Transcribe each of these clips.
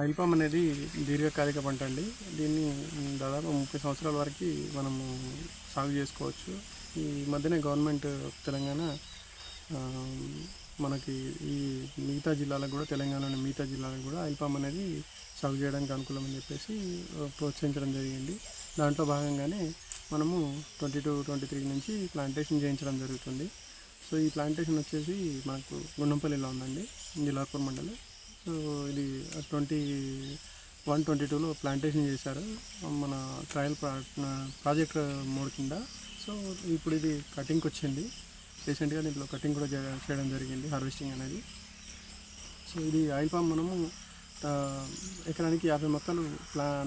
Oil palm అనేది దీర్ఘకాలిక పంట అండి. దీన్ని దాదాపు 30 సంవత్సరాల వరకు మనము సాగు చేసుకోవచ్చు. ఈ మధ్యనే గవర్నమెంట్ తెలంగాణ మనకి ఈ మిగతా జిల్లాలకు కూడా, తెలంగాణలోని మిగతా జిల్లాలకు కూడా ఆయిల్ పామ్ అనేది సాగు చేయడానికి అనుకూలమని చెప్పేసి ప్రోత్సహించడం జరిగింది. దాంట్లో భాగంగానే మనము 22-23 నుంచి ప్లాంటేషన్ చేయించడం జరుగుతుంది. సో ఈ ప్లాంటేషన్ వచ్చేసి మనకు గుండంపల్లిలో ఉందండి, జిల్లాపూర్ మండలం. సో ఇది 21-22లో ప్లాంటేషన్ చేశారు మన ట్రయల్ ప్రాజెక్ట్ మోడ్ కింద. సో ఇప్పుడు ఇది కటింగ్కి వచ్చింది. రీసెంట్గా దీంట్లో కటింగ్ కూడా చేయడం జరిగింది, హార్వెస్టింగ్ అనేది. సో ఇది ఆయిల్ పామ్ మనము ఎకరానికి 50 మొక్కలు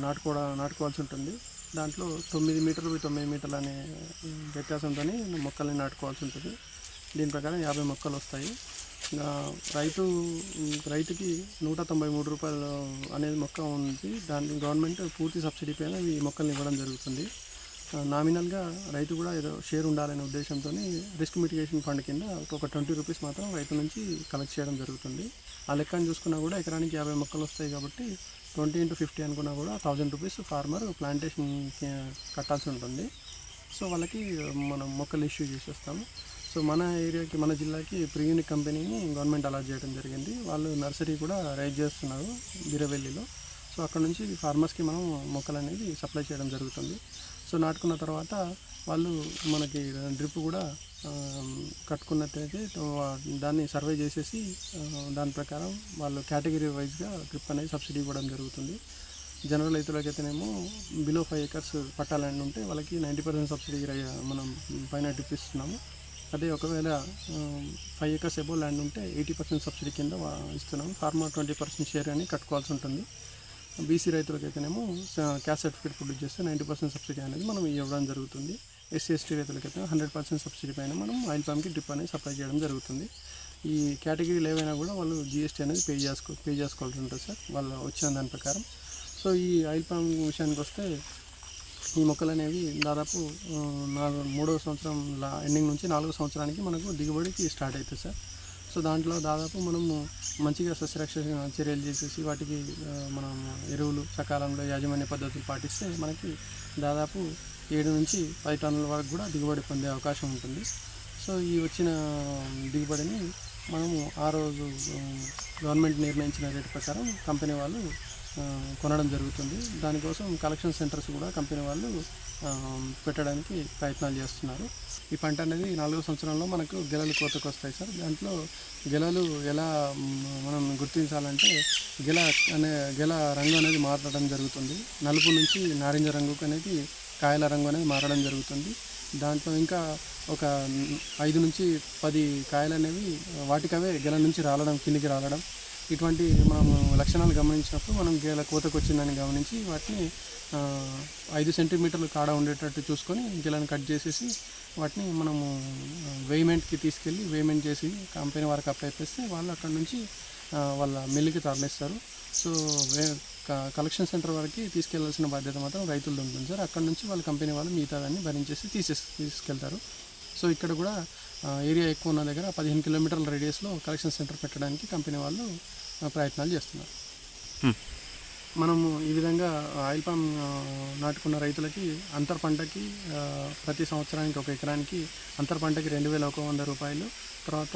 నాటుకోవాల్సి ఉంటుంది. దాంట్లో 9 మీటర్లు 9 మీటర్లు అనే వ్యత్యాసంతో మొక్కల్ని నాటుకోవాల్సి ఉంటుంది. దీని ప్రకారం 50 మొక్కలు వస్తాయి. రైతుకి 193 రూపాయలు అనేది మొక్క ఉంది. దాన్ని గవర్నమెంట్ పూర్తి సబ్సిడీ పైన ఈ మొక్కల్ని ఇవ్వడం జరుగుతుంది. నామినల్గా రైతు కూడా ఏదో షేర్ ఉండాలనే ఉద్దేశంతో రిస్క్ మిటిగేషన్ ఫండ్ కింద ఒక 20 రూపీస్ మాత్రం రైతు నుంచి కలెక్ట్ చేయడం జరుగుతుంది. ఆ లెక్కను చూసుకున్నా కూడా ఎకరానికి 50 మొక్కలు వస్తాయి కాబట్టి 20 × 50 అనుకున్నా కూడా 1000 రూపీస్ ఫార్మర్ ప్లాంటేషన్ కట్టాల్సి ఉంటుంది. సో వాళ్ళకి మనం మొక్కలు ఇష్యూ చేసేస్తాము. సో మన ఏరియాకి, మన జిల్లాకి ప్రీయూనిక్ కంపెనీని గవర్నమెంట్ అలాట్ చేయడం జరిగింది. వాళ్ళు నర్సరీ కూడా రైజ్ చేస్తున్నారు బీరవెల్లిలో. సో అక్కడ నుంచి ఫార్మర్స్కి మనం మొక్కలు అనేది సప్లై చేయడం జరుగుతుంది. సో నాటుకున్న తర్వాత వాళ్ళు మనకి డ్రిప్ కూడా కట్టుకున్నట్టయితే దాన్ని సర్వే చేసేసి దాని ప్రకారం వాళ్ళు కేటగిరీ వైజ్గా డ్రిప్ అనేది సబ్సిడీ ఇవ్వడం జరుగుతుంది. జనరల్ రైతులకైతేనేమో బిలో 5 acres పట్టా ల్యాండ్ ఉంటే వాళ్ళకి 90% సబ్సిడీ మనం పైన డ్రిప్ ఇస్తున్నాము. అదే ఒకవేళ 5 acres ఎబో ల్యాండ్ ఉంటే 80% సబ్సిడీ కింద ఇస్తున్నాము. ఫార్మర్ 20% షేర్ అని కట్టుకోవాల్సి ఉంటుంది. బీసీ రైతులకైతేనేమో క్యాస్ట్ సర్టిఫికేట్ ప్రొడ్యూస్ చేస్తే 90% సబ్సిడీ అనేది మనం ఇవ్వడం జరుగుతుంది. SC/ST రైతులకైతే 100% సబ్సిడీ పైన మనం ఆయిల్ పామ్కి డ్రిప్ అనేది సప్లై చేయడం జరుగుతుంది. ఈ కేటగిరీలు ఏవైనా కూడా వాళ్ళు GST అనేది పే చేసుకోవాల్సి ఉంటుంది సార్, వాళ్ళు వచ్చిన దాని ప్రకారం. సో ఈ ఆయిల్ పామ్ విషయానికి వస్తే ఈ మొక్కలు అనేవి దాదాపు 3వ సంవత్సరం ఎండింగ్ నుంచి 4వ సంవత్సరానికి మనకు దిగుబడికి స్టార్ట్ అవుతుంది సార్. సో దాంట్లో దాదాపు మనము మంచిగా సస్యరక్షణ చర్యలు చేసేసి వాటికి మనం ఎరువులు సకాలంలో యాజమాన్య పద్ధతులు పాటిస్తే మనకి దాదాపు 7 నుంచి 10 టన్నుల వరకు కూడా దిగుబడి పొందే అవకాశం ఉంటుంది. సో ఈ వచ్చిన దిగుబడిని మనము ఆ రోజు గవర్నమెంట్ నిర్ణయించిన రేటు ప్రకారం కంపెనీ వాళ్ళు కొనడం జరుగుతుంది. దానికోసం కలెక్షన్ సెంటర్స్ కూడా కంపెనీ వాళ్ళు పెట్టడానికి ప్రయత్నాలు చేస్తున్నారు. ఈ పంట అనేది 4వ సంవత్సరంలో మనకు గెలలు కోతకు వస్తాయి సార్. దాంట్లో గెలలు ఎలా మనం గుర్తించాలంటే గెల రంగు అనేది మారడం జరుగుతుంది. నలుపు నుంచి నారింజ రంగుకు అనేది కాయల రంగు అనేది మారడం జరుగుతుంది. దాంట్లో ఇంకా ఒక 5 నుంచి 10 కాయలు అనేవి వాటికవే గెల నుంచి కిందికి రాలడం, ఇటువంటి మనము లక్షణాలు గమనించినప్పుడు మనం గెల కోతకు వచ్చిందని గమనించి వాటిని 5 సెంటీమీటర్లు కాడ ఉండేటట్టు చూసుకొని గెలను కట్ చేసేసి వాటిని మనము వేయ్మెంట్కి తీసుకెళ్ళి వేయ్మెంట్ చేసి కంపెనీ వారికి అప్లై చేస్తే వాళ్ళు అక్కడ నుంచి వాళ్ళ మిల్లుకి తరలిస్తారు. సో కలెక్షన్ సెంటర్ వరకు తీసుకెళ్లాల్సిన బాధ్యత మాత్రం రైతులది ఉంటుంది సార్. అక్కడ నుంచి వాళ్ళ కంపెనీ వాళ్ళు మిగతాదాన్ని భరించేసి తీసుకెళ్తారు. సో ఇక్కడ కూడా ఏరియా ఎక్కువ ఉన్న దగ్గర 15 కిలోమీటర్ల రేడియస్లో కలెక్షన్ సెంటర్ పెట్టడానికి కంపెనీ వాళ్ళు ప్రయత్నాలు చేస్తున్నారు. మనము ఈ విధంగా ఆయిల్ పామ్ నాటుకున్న రైతులకి అంతర్ పంటకి ప్రతి సంవత్సరానికి ఒక ఎకరానికి అంతర్ పంటకి 2100 రూపాయలు, తర్వాత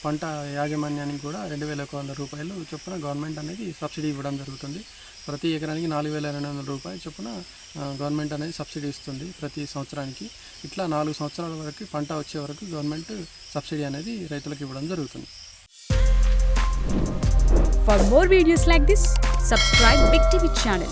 పంట యాజమాన్యానికి కూడా 2100 రూపాయలు చొప్పున గవర్నమెంట్ అనేది సబ్సిడీ ఇవ్వడం జరుగుతుంది. ప్రతి ఎకరానికి 4200 రూపాయలు చొప్పున గవర్నమెంట్ అనేది సబ్సిడీ ఇస్తుంది ప్రతి సంవత్సరానికి. ఇట్లా 4 సంవత్సరాల వరకు పంట వచ్చే వరకు గవర్నమెంట్ సబ్సిడీ అనేది రైతులకు ఇవ్వడం జరుగుతుంది. For more videos like this, subscribe Big TV channel.